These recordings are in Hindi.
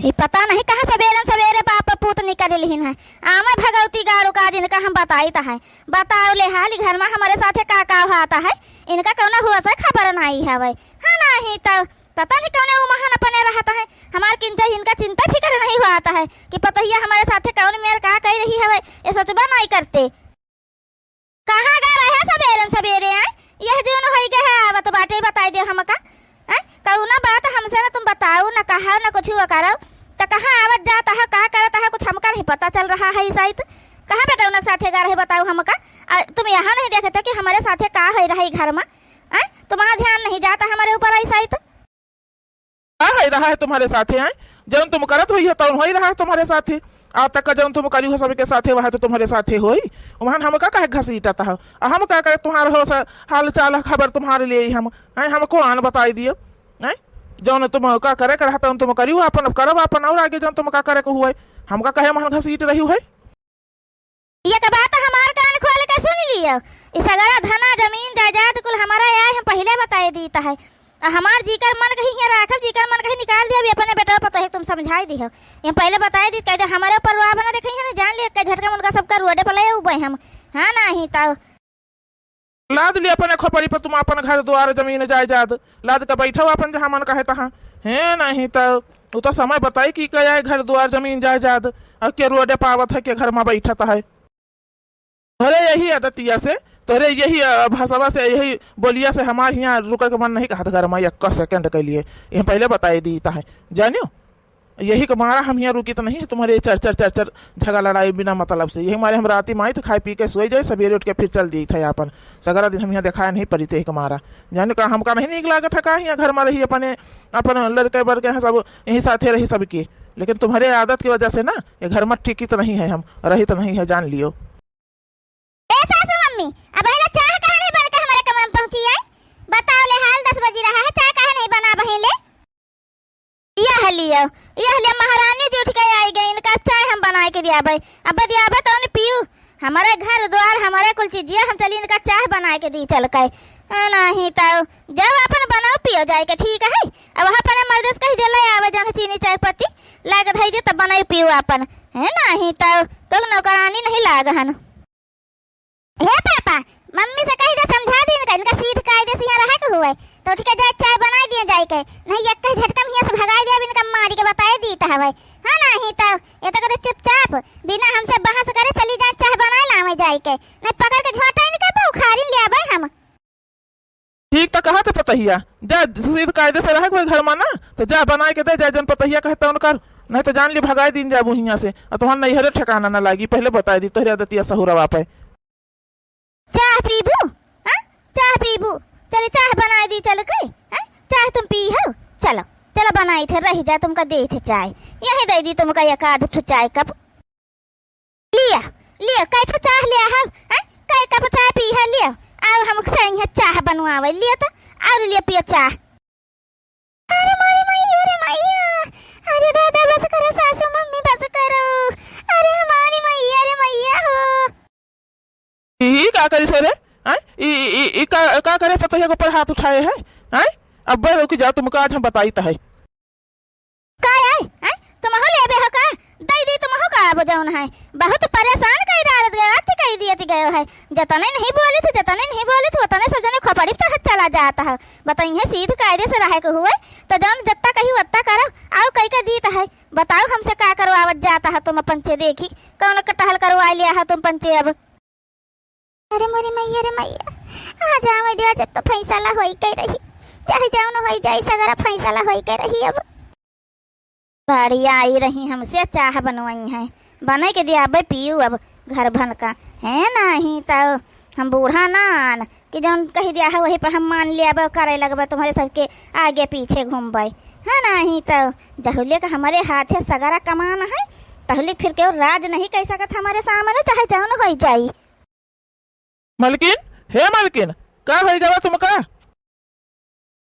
ये पता नहीं कहाँ सवेरे सवेरे पापा पूत निकल लिहिन है। आमा भगवती गाड़ू का जिनका हम बताई है बताओ ले हाल घर में हमारे साथे का आता है इनका कौन हुआ सा खबर नहीं है भाई। हाँ नहीं तो पता नहीं कौन वो महान अपने रहता है हमारे किंचा इनका चिंता फिक्र नहीं हुआ आता है कि पता ही हमारे साथे कौन मेरे का कह रही है भाई ये सोचबा नहीं करते। कहाँ गए रहे सवेरे सवेरे आए यह जो न हो गया है अब तो बाटे बताई दे हमका कौन बात हमसे ना तुम बताओ ना कहा ना कुछ हुआ करो तो कहाँ आवत जाता है का करता है कुछ हमका नहीं पता चल रहा है शायद। कहाँ बेटा उनके साथे गा रहे बताओ हमका तुम यहाँ नहीं देखते कि हमारे साथे का है रही घर में तुम्हारा ध्यान नहीं जाता हमारे ऊपर ऐसा ही तो क्या है रहा है तुम्हारे साथे आए जब तुम करत हुई है तो हो ही रहा है तुम्हारे साथे आज तक का जब तुम करी हो सबके साथे वह तो तुम्हारे साथे होई वहां हम का कहे घसीटता है हम क्या करे तुम्हारा हो हाल चाल खबर तुम्हारे लिए हमको आन बताई दियो जौन तुम का करे कर तुम करियो अपन करब अपन और आगे जौन तुम का करे को हुआ हमका कहे मन घसीट रही है ये का बात हमार कान खोल के सुन लियो इस अगर धना जमीन जायदाद कुल हमारा आए हम पहले बताए दीता है हमार जीकर मन कहीं है राखब जीकर मन कहीं निकाल दिया भी अपने बेटा पता है तुम समझाई दी हो ये पहले बताए दी कह दे हमारे ऊपर रुआ बना देखई है ना जान लिया झटका उनका सबका रोडे पर ले उबे हम। हां नहीं तो लाद लिया अपने खोपड़ी पर तुम अपन घर द्वार जमीन जायदाद लाद के बैठो अपन जहां मन कहे तहां है नहीं तो वो तो समय बताई कि क्या है घर द्वार जमीन जायदाद के रोडे पावत है के घर में बैठता है। अरे यही आदतिया से तोरे यही भाषा से यही बोलिया से हमारे यहाँ रुके के मन नहीं कहता घर में 1 सेकंड के लिए ये पहले बताई देता है जानियो यही हमारा हम यहाँ रुकी तो नहीं है तुम्हारे चर झगड़ा लड़ाई बिना मतलब से यही हमारे हम राती माई तो खाए पी के सोई जाए सवेरे उठ के फिर चल दी था अपन सगरा दिन हम यहाँ दिखाया नहीं पड़ी थे हमारा जाने का हमका नहीं निक लागत है का यहाँ घर में रही अपने अपन लड़के बड़के हैं सब यही साथे रही सबकी लेकिन तुम्हारे आदत की वजह से ना ये घर में ठीक तो नहीं है हम रही तो नहीं है जान लियो। अब हेला चाय काहे नहीं बन के हमारे कमरे में पहुंची है बताओ ले हाल 10 बज रहा है चाय काहे नहीं बना बहेले यह लियो महारानी जी उठ के आई गई इनका चाय हम बना के दिया भाई अब दिया भाई तो ने पियो हमारे घर द्वार हमारे कुल चीजिए हम चली इनका चाय बना के दी चल के नहीं तो जब अपन बनाओ पियो जाए के ठीक है अब वहां पर मर्देस कह दे ले आवे जन चीनी चाय पत्ती लाग धई दे तब बनाई पियो अपन है नहीं तो नौकरानी नहीं लागहन हे पापा मम्मी से कही दे समझा दी इनका सीध कायदे से यहाँ रहा के हुए तो उठ के जाए चाय बना दिए जाए के नहीं एक झटका में यहाँ से भगा दिया इनका मारी के बताए दी था भाई। हाँ नहीं तो ये तो करे चुपचाप बिना हमसे बहस करे चली जाए चाय बना लावे जाए के नहीं पकड़ के झोटा इनका तो उखाड़ी ले आवे हम ठीक तो कहा तो पतहिया जा सीध कायदे से रहे कोई घर में ना तो जा बना के दे जा जन पतहिया कहता उनकर नहीं तो जान ली भगाई दिन जाबू यहाँ से तुम्हारा नहीं हरे ठिकाना ना लागी पहले बताई दी तोहरे आदतिया सहुरवा पे चाय पीबू हां चाय पीबू चले चाय बनाई दी चल के चाय तुम पी हो चलो चलो बनाई थे रह जा तुमका दे थे चाय यही दे दी तुमका एक आध ठो चाय कप लिया कै ठो चाय लिया हम कै कप चाय पी है लिया अब हम संग है चाय बनवावे लिया तो और लिया पियो चाय। अरे मारी मैया अरे दादा बस करो सासू मम्मी बस करो अरे हमारी मैया रे मैया हो ई का करे सरे ई का करे पतहिया के ऊपर हाथ उठाए है अब रुक जाओ तुमको आज हम बताई तो है का है तुम हो लेबे हो का दई दी तुम हो का बजाउन है बहुत परेशान कर डाल गया कह दिया गयो है जतने नहीं बोली थी उतने सब जने खोपड़ी पर चला जाता है बताइए सीध कायदे से रहे को हुए तो जौन जत्ता कही वत्ता करो आओ कई का दीता है बताओ हमसे का करवावत जाता है तुम पंचे देखी कौन कटहल करवा लिया है तुम पंचे अब। अरे मोरी मैया रे मैया आ जावे दिया जब तो फैसला होई के रही चाहे जाओ न होई जाई सगरा फैसला होई के रही अब बढ़िया आई रही हमसे चाह बनवाई है बने के दिया बे पियू अब घर भन का है नहीं तो हम बूढ़ा नान कि जौन कही दिया है वही पर हम मान लिया अब करे लगबे तुम्हारे सबके आगे पीछे घूमबे है नहीं तो जहुलिया का हमारे हाथ है सगरा कमान है पहले फिर क्यों राज नहीं कह सकत हमारे सामने चाहे जाओ न होई जाई। मलकिन हे मलकिन का हो गया तुमका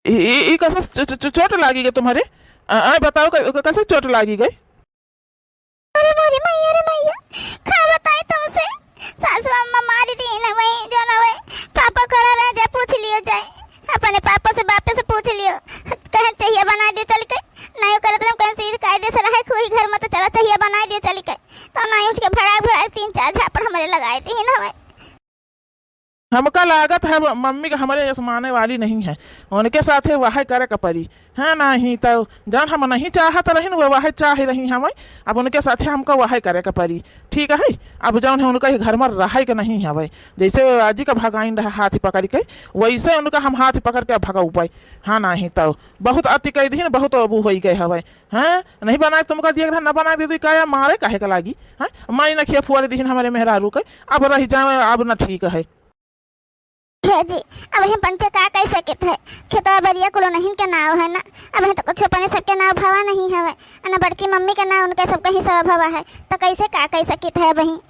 ई कैसे चोट लागी गई तुम्हारे बताओ कैसे चोट लागी गई। अरे मोरी मैया रे मैया का बताई तुमसे सासू अम्मा मारी दी ना वही जो ना वही पापा करा रहा जा पूछ लियो जाए अपने पापा से बापे से पूछ लियो कहे चाहिए बना दियो चल के, नहीं करत हम कहे सिर कायदे से रहे कोई घर में तो चला चाहिए बना दियो चल के, तो नहीं उठ के भड़ा 3-4 झापड़ हमारे लगाए दी ना हवे। हमका लागत है मम्मी का हमारे आसमाने वाली नहीं है, उनके साथ वह करे कपरी है नहीं तो जान हम नहीं चाहत रही वह चाह रही हमें, अब उनके साथ हमका वह करे कपरी। ठीक है, अब जौन है उनका घर में रहे के नहीं हवे, जैसे आजी का भगाइन रहा हाथी पकड़ के वैसे उनका हम हाथ पकड़ के भगा पाए। हाँ नहीं तो बहुत अति कह दी बहुत अबू हो गए हवे। हाँ नहीं बनाए तुमका दिए न बना दे क्या मारे कहे का लागी। हाँ माई न खिया फुआरे दीन हमारे मेहरारू के, अब रही जाए अब न ठीक है जी। अब हम पंचे का कह सकत है, खेतवा बरिया कुलो नहीं के नाव है ना, अब तो कुछ अपने सबके नाव भवा नहीं है ना, बड़की मम्मी के नाव उनके सबके ही सब भवा है, तो कैसे का कह सकत है वही।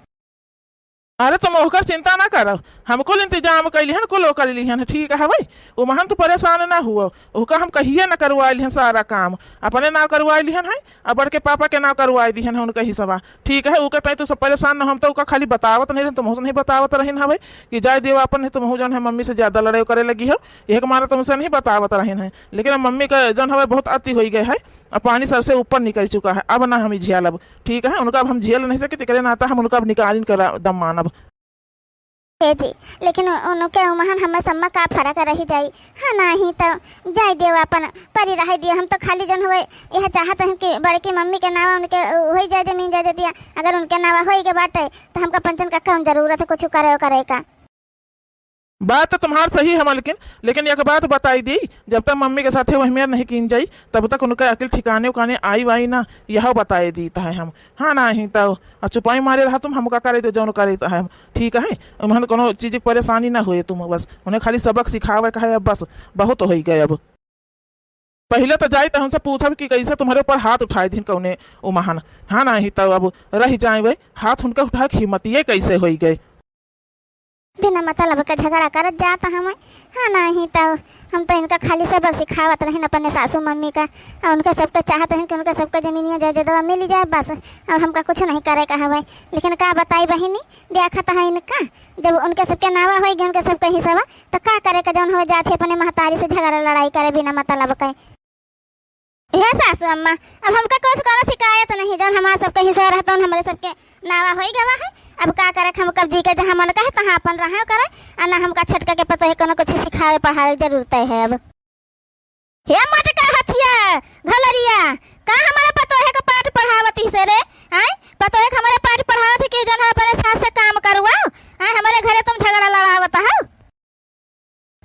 अरे तुम होकर चिंता ना करो, हम कुल इंतजाम कर लिहन कुल कर लिहन। ठीक है भाई, वो महन तो परेशान ना हुआ, उसका हम कहिए ना करवा लिहन सारा काम, अपने नाव करवा लिहन है, अब बड़ के पापा के नाव करवा दिहन है उनका ही सवा। ठीक है, उनके तय तो सब परेशान ना, हम तो उसका खाली बतावत नहीं तुम नहीं बतावत रही है कि जाए देव अपन है तुम जौन है मम्मी से ज्यादा लड़ाई करे लगी हो, एक मारा तुमसे नहीं बतावत रही है। लेकिन मम्मी का जौन है बहुत अति हो गए है, अब पानी सर से ऊपर निकल चुका है, अब ना हम झेल। अब ठीक है, उनका अब हम झेल नहीं सकते, तिकरे नाता हम उनका अब निकाल कर दम मानब जी। लेकिन उनके उमहन हमें सम्मा का फर्क रही जाई। हाँ नहीं तो जाए देव अपन परी रह दियो, हम तो खाली जन हुए यह चाहत हैं कि बड़की मम्मी के नावा उनके हो जाए जमीन जा दिया, अगर उनके नावा हो के बाटे तो हमका पंचन का कौन जरूरत है कुछ करे का। बात तो तुम्हार सही है लेकिन एक बात बताई दी, जब तक मम्मी के साथ वही मेर नहीं कीन जाई तब तक उनका अकिल ठिकाने उकाने आई वाई ना, यह बताए दी है हम। हाँ नहीं तो चुपाई मारे रहा तुम हमका करे तो जौन करे है। ठीक है, उन्हें कोनो चीज की परेशानी ना हुए, तुम बस उन्हें खाली सबक सिखावे का है, अब बस बहुत हो गए। अब पहले तो जाए तो हमसे पूछब कि कैसे तुम्हारे ऊपर हाथ उठाए दिन कौने उमहन। हाँ नहीं तो अब रह जाए वे हाथ उनका उठा हिम्मतिये कैसे हो गए, बिना मतलब का झगड़ा करत जाता हम। हाँ नहीं तो हम तो इनका खाली सबक सिखावत रहे अपने सासू मम्मी का, और उनका सबका चाहत है कि उनका सबका जमीनिया जायदाद मिल जाए बस, और हमका कुछ नहीं करे का हवे। लेकिन का बताई बहिनी, देखा है इनका जब उनके सबके नावा हो गए उनके सबके हिस्सा तो का करे का जौन हो जाते अपने महतारी से झगड़ा लड़ाई करे बिना मतलब का। हे सासू अम्मा, अब हमका कुछ कोनो शिकायत नहीं, जौन हमारा सबके हिस्सा रहता हमारे सबके नावा हो गवा है। अब का करे हम कब जी के जहाँ मन कहे तहाँ अपन रहे करे, और ना हमका छटका के पता है कोनो कुछ सिखावे पढ़ावे जरूरत है। अब हे मटका हथिया घलरिया, का हमारे पतो है का पाठ पढ़ावती से रे, हैं पतो है हमारे पाठ पढ़ावत कि जौन अपने सास से काम करवाओ, हैं हमारे घरे तुम झगड़ा लड़ावत हो।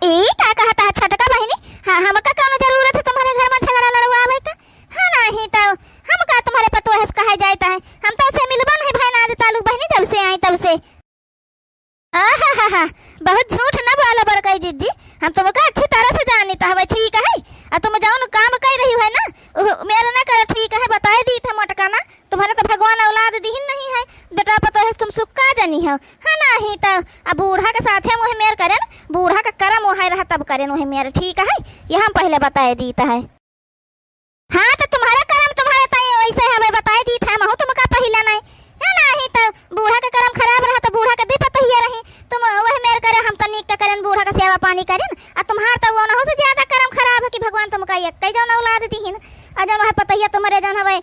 ई का कहता है छटका बहिनी, हाँ हमका कोनो जरूरत है तुम्हारे घर में झगड़ा लड़वावे का। हाँ नहीं तो हम का तुम्हारे पतो है कहा जाता है, हम तो उसे मिलबा नहीं भाई ना तालुक बहनी जब से आई तब से। आहा बहुत झूठ न बोला बड़कई जिज्जी, हम तुमको अच्छी तरह से जानता है। ठीक है, और तुम जाओ काम कर रही है ना मेरा ना कर। ठीक है, बताए दी था मटका ना, तुम्हारे तो भगवान औलाद दी नहीं है, बेटा पता है तुम सुक्का जानी हो। हाँ नहीं तो अब बूढ़ा के साथ है मेर करे, बूढ़ा का करम वह रहा तब करे वही मेरे। ठीक है, यह हम पहले बताए दी है। हाँ तो तुम्हारा करम तुम्हारे तय वैसे हमें बताए दी था, महू तुमका पहला नहीं है नहीं तो बूढ़ा का करम खराब रहा तो बूढ़ा का दी पता ही रही, तुम वह मेर करे हम तो नीक का करें बूढ़ा का सेवा पानी करें, और तुम्हारा तो वो न हो से ज्यादा करम खराब है कि भगवान तुमका एक कई जौन औलाद दीहिन, और जौन है पता ही तुम्हारे जौन हवे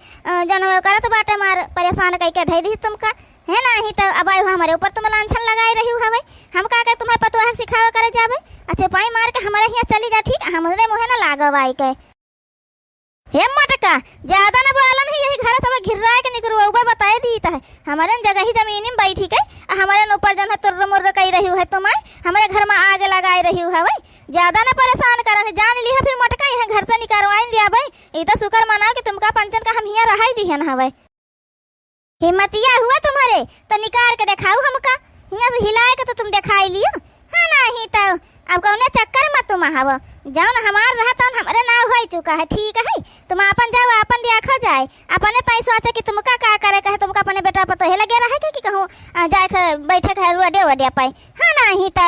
जौन करत बाटे मार परेशान कई के धई दी तुमका है नहीं तो अब आयो हमारे ऊपर तुम लांछन लगाए रही हो हवे। हम का तुम्हें पतो है सिखावे करे जावे, अच्छा पाई मार के हमारे यहाँ चली जा। ठीक, हमरे मुहे ना लागव आई के। हे मटका ज्यादा न बोलन है, यही घर सब घिर के निकरो ऊपर बताए दी है, हमारे जगह ही जमीन में बैठी के हमारे ऊपर जौन है तुर्र मुर्र कही रही है, तुम हमारे घर में आग लगाए रही है भाई, ज्यादा न परेशान करन जान लिया। फिर मटका यहाँ घर से निकलवाई दिया भाई, ये तो शुक्र मनाओ कि तुमका पंचन का हम यहाँ रहा दिहन हवे। हिम्मतिया हुआ तुम्हारे तो निकाल के दिखाओ हमका, यहाँ से हिलाए के तो तुम दिखाई लियो। हाँ नहीं तो अब कौने चक्कर में तुम आव, जौन हमार रहा तौन हमारे नाव हो चुका है। ठीक है, तुम अपन जाओ अपन देखा जाए, अपने तय सोचे कि तुमका का करे का है, तुमका अपने बेटा पतो है लगे रहे कि कहूँ जाए बैठे के रोडे वडे पाए। हाँ नहीं तो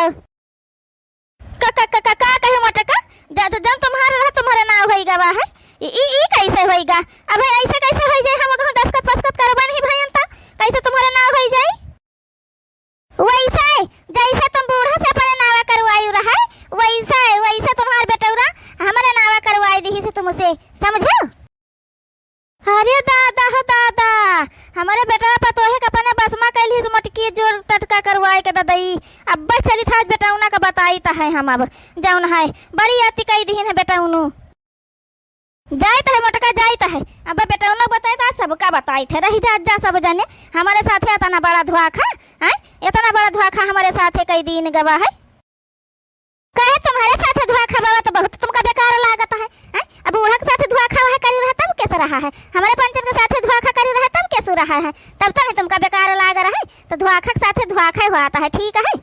का कहे मटका जब तुम्हारा रहा तुम्हारे नाव हो गवा है, ई कैसे होएगा? अब ऐसे कैसे हो जाए, हम कहूँ दस्खत पस्खत करवा नहीं भाई अंता, कैसे तुम्हारे नाव हो जाए? वैसे जैसे तुम बूढ़ा से अपने नावा करवायु रहा है, वैसे तुम्हारे बेटौरा हमारे नावा करवाई दी से तुम हम अब जौन है बड़ी आती कई दिन है बेटा उनु जाइत है मोटका जाइत है। अब बेटा उन बताए था सबका बताई थे रही जा सब जाने हमारे साथ इतना बड़ा धोखा है, इतना बड़ा धोखा हमारे साथ कई दिन गवा है। कहे तुम्हारे साथ धोखा बाबा तो बहुत तुमका बेकार लागत है। अब बूढ़ा के साथ धोखा वह करी रहा तब कैसे रहा है, हमारे पंचन के साथ धोखा करी रहा तब कैसे रहा है, तब तो नहीं तुमका बेकार लाग रहा है। तो धोखा के साथ धोखा ही होता है, ठीक है।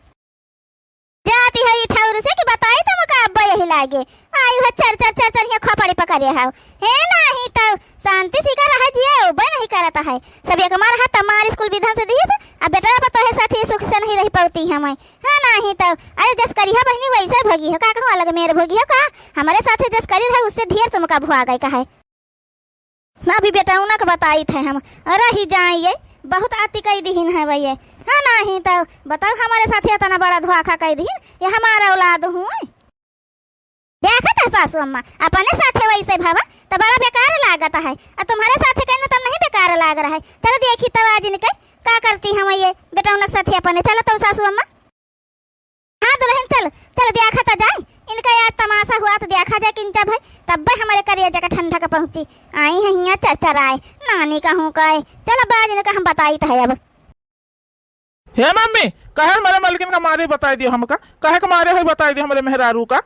जाती है ठौर से कि बताई तुमका अब्बा यही लागे आई है चर चर चर चर खोपड़ी पकड़े है हे नहीं तो शांति से कर रहा जिए उबे नहीं करता है। सब एक मार हाथ मार स्कूल विधान से दिए अब बेटा पता है साथी सुख से नहीं रह पाती है मैं हाँ नहीं तो अरे जस करी है बहनी वैसे भगी है का कहवा लगे मेरे भगी है का हमारे साथ जस करी है उससे ढेर तुमका भुआ गए का है ना भी बेटा उनक बताई थे हम रही जाइए बहुत आती कई दिन है भैया हाँ नहीं तो बताओ हमारे साथ इतना बड़ा धोखा कई दिन ये हमारा औलाद हूँ देखा था सासू अम्मा अपने साथ वैसे भावा तो बड़ा बेकार लागत है और तुम्हारे साथ कहना तब नहीं बेकार लाग रहा है। चलो देखी तब आज इनके क्या करती हम ये बेटा उनके साथ अपने चलो तब सासू अम्मा हाँ दुल्हन चल चल देखा तो जाए इनका यार तमाशा हुआ तो देखा जाए किंचा भाई तब हमारे करिया जगह ठंडा का पहुंची आई है यहाँ चरचर आए नानी कहूँ कहे चलो बाज इनका हम बताई था अब हे मम्मी कहे हमारे मलकिन का मारे बताई दियो हमका कहे के मारे है बताई दियो हमारे मेहरारू का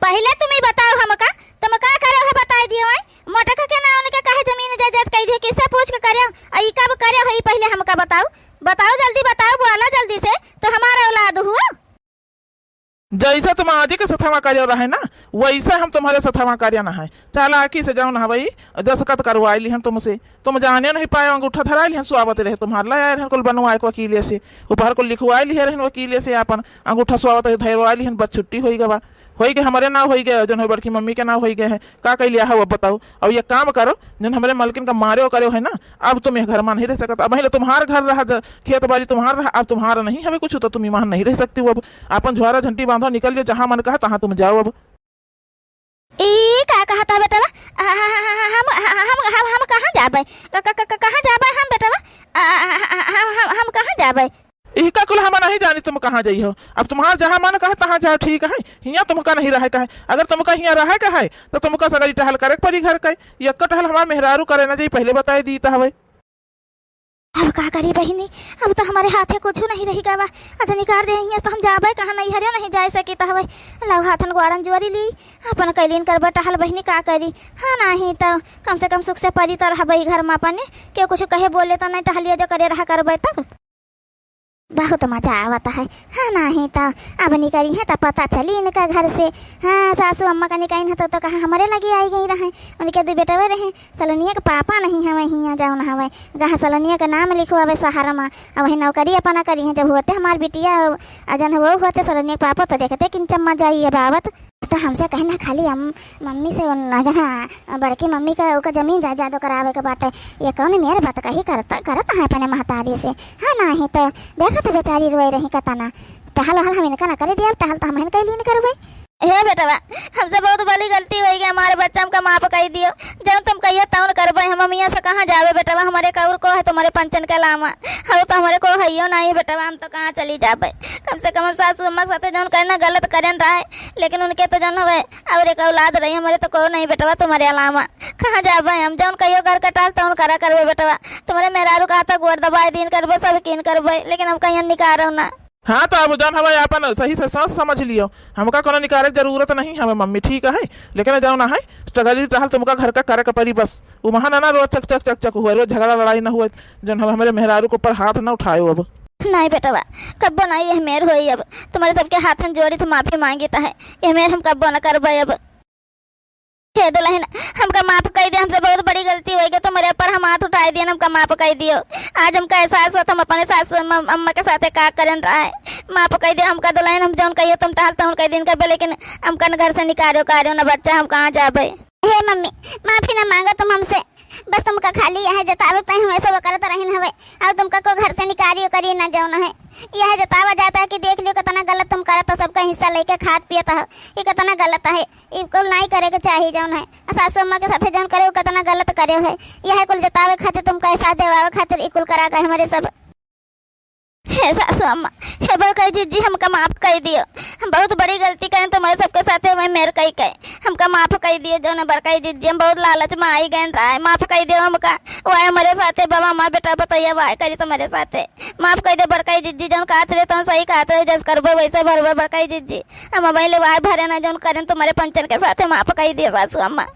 पहले तुम ही बताओ हमका तुम का करे है बताई दियो भाई मोटका के ना उनके कहे जमीन जायदाद कह दियो किससे पूछ के करे आई कब करे है पहले हमका बताओ बताओ जल्दी बताओ बोला जल्दी से तो हमारा औलाद हुआ जैसा तुम आज के सथवा कार्य रहे ना वैसा हम तुम्हारे सथवा कार्य ना है चालाकी से जाओ ना भाई दस्तखत करवाई ली हम तुमसे तुम जाने नहीं पाए अंगूठा धरा ली स्वागत रहे तुम्हारा लाया रहे कुल बनवाए को वकील से ऊपर को लिखवाई ली रहे वकील से अपन अंगूठा स्वागत धरवा ली बस छुट्टी हो गवा हो गए हमारे नाव हो गए जन बड़की मम्मी के नाव हो गए है का कह लिया है वो बताओ। अब ये काम करो जन हमारे मलकिन का मारे करे है ना अब तुम ये घर में नहीं रह सकता अब तुम्हारा घर रहा खेत बाड़ी तुम्हारा रहा अब तुम्हारा नहीं हमें कुछ तो तुम वहां नहीं रह सकती अब अपन झोरा झंटी बांधो निकल लियो जहां मन कहा तहां तुम जाओ। अब का कहा था बेटा हम कहाँ जाबे कहाँ जाबे हम बेटा हम कहाँ जाबे इका कुल हम नहीं जानी तुम कहाँ जाइ हो अब तुम्हारा जहाँ मन कहा तहाँ जाओ ठीक है हियाँ तुमका नहीं रहे का है अगर तुमका हियाँ रहे का है तो तुमका सगरी टहल करे पड़ी घर का ये टहल हमारा मेहरारू करे ना चाहिए पहले बताई दी था हवे अब का करी बहिनी अब तो हमारे हाथे कुछ नहीं रही गावा अच्छा निकाल दे तो हम जाबे कहाँ नहीं हरियो नहीं जा सकी तो हवे लव हाथन ग्वारन जुआरी ली अपन कैलीन करबे टहल बहिनी का करी हाँ नहीं तो कम से कम सुख से परी तो रहबे घर में अपने क्यों कुछ कहे बोले तो नहीं टहलिया जो करे रहा करबे तब बहुत मजा आवता है हाँ नहीं तो अब निकली है तो पता चली इनका घर से हाँ सासू अम्मा का निकाइन है तो कहाँ हमारे लगे आई गई रहे उनके दो बेटे रहे सलोनिया का पापा नहीं हमें हियाँ जाओ न हवे जहाँ सलोनिया का नाम लिखो हवे सहारा में अब वही नौकरी अपना करी है जब होते हमारी बिटिया अजन वो होते सलोनिया के पापा तो देखते किन चम्मा जाइए बाबत तो हमसे कहना खाली हम मम्मी से जहाँ बड़की मम्मी का जमीन जायदाद करावे के बाटे ये कौन मेरे बात कही करता है अपने महतारी से हाँ नहीं तो देखा तो बेचारी रोए रही कतना टहल वहल हम इनका ना करे दिया टहल तो हम कहीं नहीं करवे हे बेटा हमसे बहुत बड़ी गलती हो गई हमारे बच्चा का माफ कही दियो जब तुम कहिए तौन करबे हम मियाँ से कहाँ जावे बेटा हमारे कौर को है तुम्हारे पंचन के अलावा हम तो हमारे को है नहीं बेटा हम तो कहाँ चली जाबे कम से कम सासू अम्मा के साथ जौन करना गलत करन रहा लेकिन उनके तो जौन हवे और एक औलाद रही हमारे तो को नहीं बेटा तुम्हारे अलावा कहाँ जाबे हम जौन कहियो घर कटाल तौन करा करबे बेटा तुम्हारे मेहरारू का आता गोड़ दबाए दिन करबे सब किन करबे लेकिन हम कहीं निकारो ना हाँ तो अब जान हवा अपन सही से सोच समझ लियो हमका कोनो निकारे जरूरत नहीं हमें मम्मी ठीक है लेकिन जाओ ना है टगरी टहल तुमका घर का करे परी बस वो वहाँ ना रोज चक चक चक चक हुआ रोज झगड़ा लड़ाई ना हुआ जन हमारे मेहरारू के ऊपर हाथ ना उठाए अब नहीं बेटा कब्बो नहीं ये मेर होई अब तुम्हारे सबके हाथन जोड़ी तो माफी मांगी है ये मेर हम कब्बो न करबे अब हे दुल्हन हमका माफ कर दिया हमसे बहुत बड़ी गलती हो गई तुम्हारे ऊपर हम हाथ उठाए दिए हमका माफ कर दियो आज हमका एहसास हुआ हम अपने सास अम्मा के साथ का करन रहा है माफ कर दिया हमका दुल्हन हम जौन कहियो तुम टहलता हूँ कई दिन कर लेकिन हमका घर से निकालो ना बच्चा हम कहाँ जाबे हे मम्मी माफी ना मांगा तुम हमसे बस तुमका खाली यह जतावे तय हम ऐसा करत रहन हवे और तुमका को घर से निकालियो करिए ना जाओ है यह जतावा जाता है कि देख लियो कितना गलत तुम करत सबका हिस्सा लेके खात पियत हो ये कितना गलत है ये कुल नहीं करे के चाहिए जौन है सासू अम्मा के साथ जौन करे वो कितना गलत करे है यह कुल जतावे खातिर तुमका ऐसा देवावे खातिर कुल करा गए हमारे सब हे सासू अम्मा, हे बड़का जीजी हमका माफ कर दियो। हम बहुत बड़ी गलती करें तुम्हारे सबके साथ मैं मेरे कही कहे हमका माफ कर दियो। जो ना बड़का जीजी हम बहुत लालच में आई गए रहा है, माफ कर दियो हमका। वाह हमारे साथे बाबा माँ बेटा बताइए वाह करी तुम्हारे साथे माफ कर दे बड़का जीजी। जौन कहते रहे तुम सही कहते रहे, जस करबो वैसे भरबो बड़का जीजी। हम मोबाइल वाह भरे ना जौन करें तुम्हारे पंचन के साथे माफ कर दियो सासू अम्मा।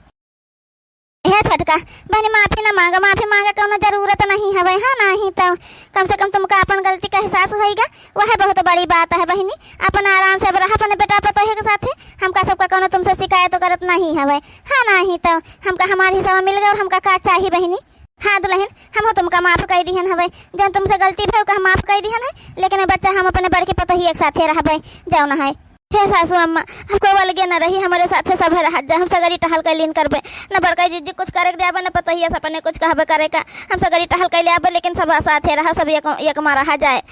हे छटका बहनी माफी ना मांगा, माफी मांगा कोनो जरूरत नहीं है भाई। हाँ नहीं तो कम से कम तुमका अपन गलती का एहसास होएगा, वह बहुत बड़ी बात है बहनी। अपन आराम से रहा अपने बेटा पता के साथ हमका सबका कोनो तुमसे शिकायत तो करत नहीं है भाई। हाँ नहीं तो हमका हमारी हिस्सा मिल गया और हमका का चाहिए बहनी। हाँ दुल्हन हम तुमका माफ कर दिहन हवे, जब तुमसे गलती भई ओका माफ कर दिहन है। लेकिन बच्चा हम अपने बड़ के पता ही एक साथे रह भाई जाओ ना है। हे सासू अम्मा हमको अलगे न रही, हमारे साथे सब रह जा। हम सगरी टहल कर लीन करबे न बड़का जीजी कुछ करे दे न पता ही सपने कुछ कहबे करे का। हम सगरी टहल कर ले लेकिन सब साथे रहा, सब एक में रहा जाए,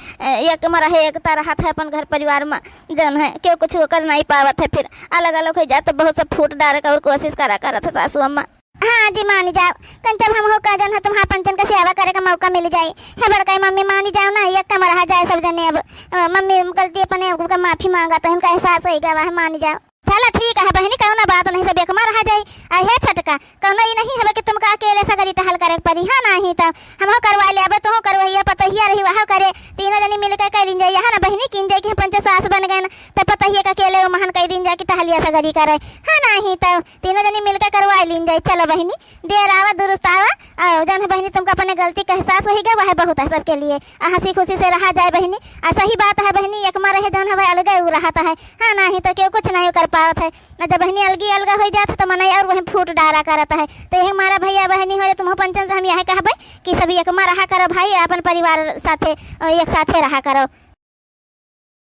एक में रहे एक तरह है अपन घर परिवार में जन है क्यों कुछ कर नहीं पावत है। फिर अलग अलग हो जाए तो बहुत सब फूट डाले का और कोशिश करा करत है सासू अम्मा। हाँ जी मान जाओ कन जब हम हो का जन है तुम्हारा पंचन का सेवा करे का मौका मिल जाए। है बड़का मम्मी मान जाओ ना, एक कम रहा जाए सब जने। अब मम्मी गलती अपने का माफी मांगा तो उनका एहसास होगा वह मान जाओ। चलो ठीक है बहनी कहो ना बात नहीं, सब एक में रहा जाए। हे छटका कहो ये नहीं है कि तुमका अकेले सगरी टहल करे पड़ी। हाँ नहीं तो हम करवा ले अब तो करवाइए पता ही रही वह करे तीनों जनी मिल कर कर जाइए। है ना बहनी किन जाए कि हम पंच सास बन गए तो पता ही अकेले वो महान कई दिन जाके टहलिया सगरी करे। हाँ नहीं तो तीनों जनी मिलकर करवा लीन जाए। चलो बहनी देर आवा दुरुस्त आवा जन है बहनी तुमका अपने गलती का एहसास होगा वह बहुत है सबके लिए। हंसी खुशी से रहा जाए बहनी। सही बात है बहनी एक में रहे जन है अलग रहता है। हाँ नहीं तो क्यों कुछ नहीं कर पावत है न। जब बहनी अलगी अलगा हो जाता तो मना और वही फूट डारा करता है। तो यही हमारा भैया बहनी हो तुम पंचन से हम यह कहबे कि सभी एक में रहा करो भाई, अपन परिवार साथे एक साथे रहा करो।